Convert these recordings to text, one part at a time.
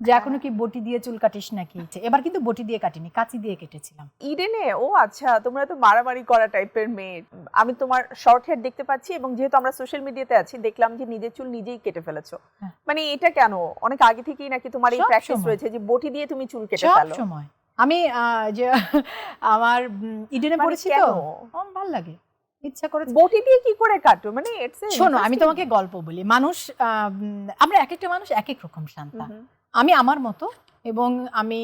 যে এখনো কি বটি দিয়ে চুল কাটিস নাকি। এবার কিন্তু বটি দিয়ে কাটিনি, কাঁচি দিয়ে কেটেছিলাম। ইডেনে আচ্ছা, তোমরা তো মারামারি করা টাইপের মেয়ে। আমি তোমার শর্ট হেয়ার দেখতে পাচ্ছি এবং যেহেতু আমরা সোশ্যাল মিডিয়াতে আছি দেখলাম যে নিজের চুল নিজেই কেটে ফেলেছো। মানে এটা কেন? অনেক আগে থেকেই নাকি তোমার এই প্র্যাকটিস রয়েছে যে বটি দিয়ে তুমি চুল কেটে ফেলো? সব সময়। আমি যে আমার ইডেনে পড়েছি তো আমার ভালো লাগে, ইচ্ছা করে। বটি দিয়ে কি করে কাটো? মানে শোনো, আমি তোমাকে গল্প বলি। মানুষ আমরা এক একটা মানুষ এক এক রকম শান্তা। আমি আমার মতো, এবং আমি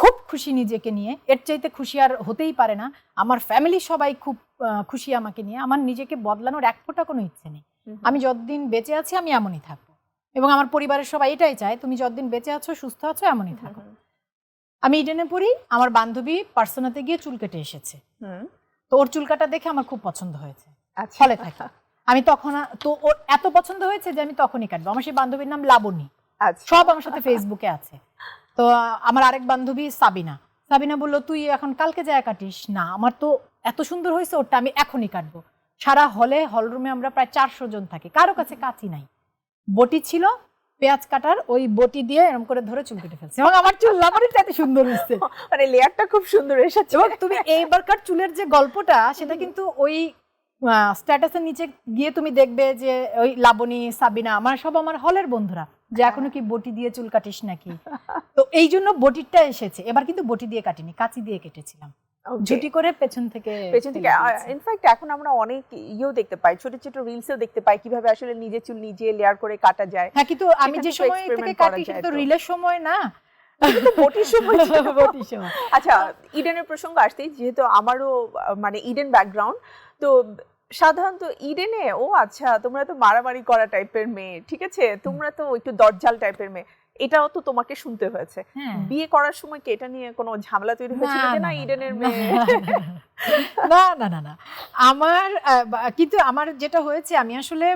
খুব খুশি নিজেকে নিয়ে। এর চাইতে খুশি আর হতেই পারে না। আমার ফ্যামিলি সবাই খুব খুশি আমাকে নিয়ে। আমার নিজেকে বদলানোর এক ফোঁটা কোনো ইচ্ছে নেই। আমি যতদিন বেঁচে আছি আমি এমনই থাকবো, এবং আমার পরিবারের সবাই এটাই চায় তুমি যতদিন বেঁচে আছো সুস্থ আছো এমনই থাকো। আমি ইডেনে পড়ি, আমার বান্ধবী পার্সোনাতে গিয়ে চুল কেটে এসেছে। তো ওর চুল কাটা দেখে আমার খুব পছন্দ হয়েছে, ফলে থাকি আমি তখন। তো ওর এত পছন্দ হয়েছে যে আমি তখনই কাটবো। আমার সেই বান্ধবীর নাম লাবণী, সব আমার সাথে ফেসবুকে আছে। তো আমার আরেক বান্ধবী সাবিনা বললো তুই এখন কালকে যায় কাটিস না, আমার তো এত সুন্দর হয়েছে ওটা, আমি এখনই কাটবো। সারা হল রুমে আমরা প্রায় 400 জন থাকি, কারো কাছে কাঁচি নাই। বটি ছিল, পেঁয়াজ কাটার ওই বটি দিয়ে এরকম করে ধরে চুল কেটে ফেলছে, এবং আমার চুল লাবণীর চাইতে সুন্দর হয়েছে। মানে লেয়ারটা খুব সুন্দর এসেছে। এবং তুমি এইবারকার চুলের যে গল্পটা সেটা কিন্তু ওই স্ট্যাটাসের নিচে গিয়ে তুমি দেখবে যে ওই লাবণী, সাবিনা, আমার সব আমার হলের বন্ধুরা, যে এখনো কি বটি দিয়ে চুল কাটিস নাকি। তো এই জন্য বটিটা এসেছে। এবার কিন্তু বটি দিয়ে কাটিনি, কাঁচি দিয়ে কেটেছিলাম, ঝুটি করে পেছন থেকে। ইনফ্যাক্ট এখন আমরা অনেক দেখতে পাই, ছোট ছোট রিলসেও দেখতে পাই কিভাবে আসলে নিজের চুল নিজে লেয়ার করে কাটা যায়। হ্যাঁ, কিন্তু আমি যে সময় থেকে কাটি সেটা তো রিলের সময় না, বটির সময়। আচ্ছা, ইডেনের প্রসঙ্গ আসতেই, যেহেতু আমারও মানে ইডেন ব্যাকগ্রাউন্ড, তো সাধারণত ইডেনে আচ্ছা, তোমরা তো মারামারি করা টাইপের মেয়ে, ঠিক আছে, তোমরা তো একটু দরজাল টাইপের মেয়ে, এটাও তো তোমাকে শুনতে হয়েছে। বিয়ে করার সময় কি এটা নিয়ে কোনো ঝামেলা তৈরি হয়েছিল যে না ইডেনের মেয়ে? না না না না, আমার কিন্তু আমার যেটা হয়েছে, আমি আসলে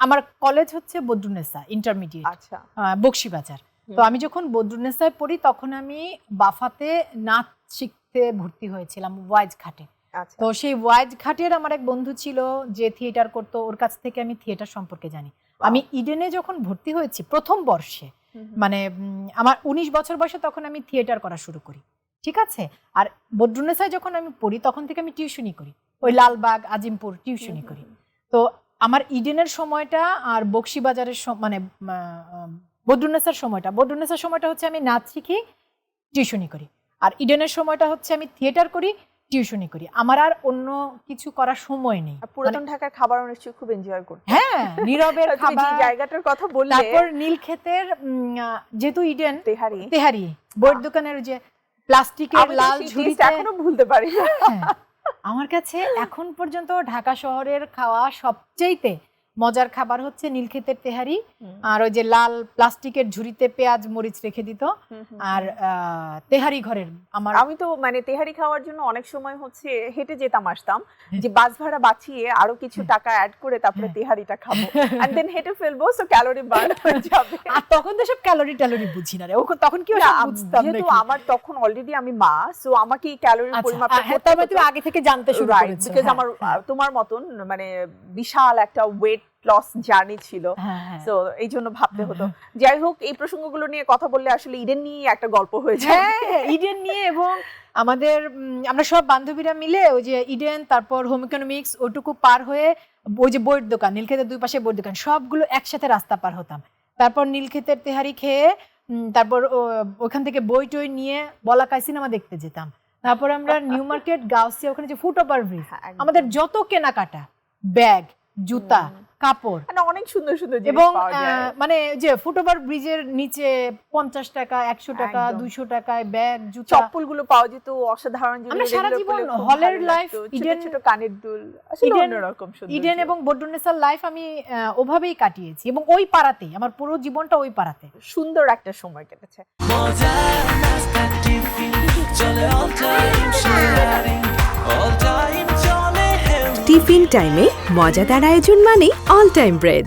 আমার কলেজ হচ্ছে বদরুন্নেসা ইন্টারমিডিয়েট, আচ্ছা, বকশীবাজার। তো আমি যখন বদরুন্নেসায় পড়ি তখন আমি বাফাতে নাচ শিখতে ভর্তি হয়েছিলাম ওয়াইজ ঘাটে। তো সেই ওয়াইজ ঘাটের আমার এক বন্ধু ছিল যে থিয়েটার করতো, ওর কাছ থেকে আমি থিয়েটার সম্পর্কে জানি। আমি ইডেনে যখন ভর্তি হয়েছি প্রথম বর্ষে, মানে আমার 19 বছর বয়সে, তখন আমি থিয়েটার করা শুরু করি, ঠিক আছে। আর বদরুন্নেসায় যখন আমি পড়ি তখন থেকে আমি টিউশনি করি, ওই লালবাগ, আজিমপুর টিউশনি করি। তো আমার ইডেনের সময়টা আর বকশীবাজারের মানে বদরুন্নেসার সময়টা হচ্ছে আমি নাচ শিখি, টিউশনি করি। আর ইডেনের সময়টা হচ্ছে আমি থিয়েটার করি, টিউশনি করি। আমার আর অন্য কিছু করার সময় নেই। পুরাতন ঢাকার খাবার নিশ্চয়ই খুব এনজয় করতে। হ্যাঁ, নীরবের খাবার, জায়গাটার কথা বললে। তারপর নীলক্ষেতের, যেহেতু ইডেন, তেহারি বইয়ের দোকানের যে প্লাস্টিকের লাল ঝুড়িতে, এখনো ভুলতে পারি। আমার কাছে এখন পর্যন্ত ঢাকা শহরের খাওয়া সবচেয়ে মজার খাবার হচ্ছে নীলক্ষেতের তেহারি, আর ওই যে লাল প্লাস্টিকের ঝুড়িতে পেঁয়াজ মরিচ রেখে দিত, আর তেহারি ঘরের। আমি তো মানে তেহারি খাওয়ার জন্য অনেক সময় হচ্ছে হেঁটে যেতাম আসতাম, যে বাস ভাড়া বাঁচিয়ে আরো কিছু টাকা অ্যাড করে তারপরে তেহারিটা খাবো, এন্ড দেন হেঁটে ফেলবো, সো ক্যালোরি বার্ন হয়ে যাবে। আর তখন তো সব ক্যালোরি বুঝি না রে, তখন কি বুঝতাম না, যেহেতু আমার তখন অলরেডি আমি মা, সো আমাকে ক্যালোরির পরিমাপটা করতে হবে। তুমি আগে থেকে জানতে শুরু করেছো, বিকজ আমার তোমার মতন মানে বিশাল একটা ওয়েট লস জার্নি ছিল, সো এই জন্য ভাবতে হতো। যাই হোক, এই প্রসঙ্গগুলো নিয়ে কথা বললে আসলে ইডেন নিয়ে একটা গল্প হয়ে যায়। হ্যাঁ, ইডেন নিয়ে, এবং আমরা সব বান্ধবীরা মিলে ওই যে ইডেন, তারপর হোম ইকোনমিক্স, ওটুকু পার হয়ে ওই যে বইয়ের দোকান, নীলক্ষেতের দুই পাশে বইয়ের দোকান, সবগুলো একসাথে রাস্তা পার হতাম। তারপর নীলক্ষেতের তেহারি খেয়ে তারপর ওখান থেকে বই টই নিয়ে বলাকাই সিনেমা দেখতে যেতাম। তারপর আমরা নিউ মার্কেট, গাউসিয়া, ওখানে যে ফুট ওভার ব্রিজ, আমাদের যত কেনাকাটা, ব্যাগ, জুতা, কাপড়, অনেক সুন্দর সুন্দর, এবং মানে যে ফুট ওভার ব্রিজের নিচে 50 টাকা, 100 টাকা, 200 টাকায় ব্যাগ, জুতা, চপ্পলগুলো পাওয়া যেত অসাধারণ। আমরা সারা জীবন হলের লাইফ, ইডেন, ছোট কানের দুল, আসলে অন্যরকম সুন্দর। ইডেন এবং বদরুন্নেসার লাইফ আমি ওভাবেই কাটিয়েছি, এবং ওই পাড়াতেই আমার পুরো জীবনটা, ওই পাড়াতে সুন্দর একটা সময় কেটেছে। টিফিন টাইমে মজাদার আয়োজন মানে অল টাইম ব্রেড।